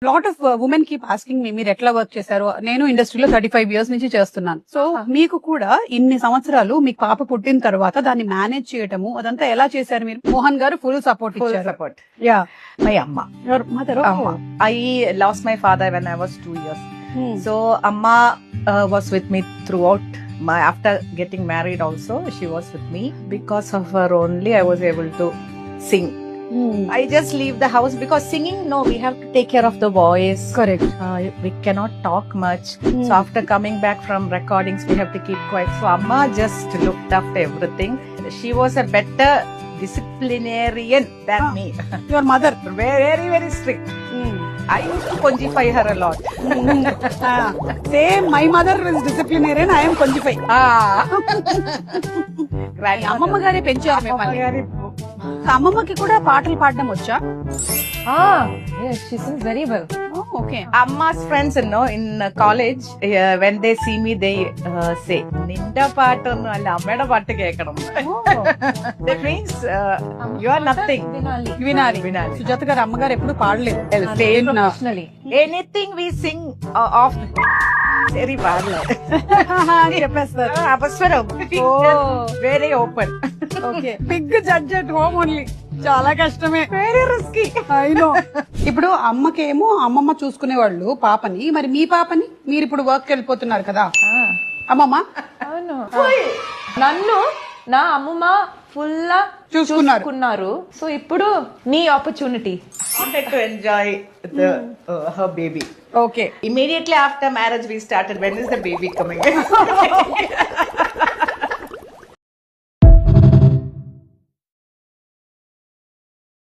Lot of women keep asking me మీరు ఎట్లా work చేశారు. నేను ఇండస్ట్రీలో 35 years నుంచి చేస్తున్నాను. సో మీకు కూడా ఇన్ని సంవత్సరాలు మీకు పాప పుట్టిన తర్వాత దాన్ని మేనేజ్ చేయటము అదంతా ఎలా చేశారు మీరు? మోహన్ గారు ఫుల్ సపోర్ట్ Full ఇచ్చారు. support. Yeah My Amma. Your mother. Amma. I lost my father when I was 2 years. So Amma was with me throughout. After getting married also, she was with me. Because of her only, I was able to sing. I just leave the house because singing, no, we have to take care of the voice. Correct. We cannot talk much. So after coming back from recordings, we have to keep quiet. So Amma just looked after everything. She was a better disciplinarian than me. Your mother. Very, very strict. I used to conjify her a lot. Same my mother is disciplinarian, I am కొంచెం అమ్మమ్మ గారే పెంచారు మిమ్మల్ని. అమ్మమ్మకి కూడా పాటలు పాడడం వచ్చా? Yes, she sings very well. Okay. Amma's friends, in college, when they see me, they say, "Ninda paatu alla ammada paattu kekadam." That means you are nothing. Vinali. వినాలి. సుజాత గారు అమ్మగారు ఎప్పుడు పాడలేదు. Same. Professionally. Anything we sing off. Very bad. చెప్పేస్తారు. Apaswaram. Very open. Okay. Big judge at home only. చాలా కష్టమే. Very risky. అయినో. ఇప్పుడు అమ్మకేమో అమ్మమ్మ చూసుకునేవాళ్ళు పాపని, మరి మీ పాపని మీరు ఇప్పుడు వర్క్ వెళ్ళిపోతున్నారు కదా అమ్మమ్మ అవును. నన్ను నా అమ్మమ్మ ఫుల్ చూసుకున్నారు. సో ఇప్పుడు నీ opportunity. Wanted to enjoy her baby. Okay. Immediately after marriage, we started. When is the baby coming?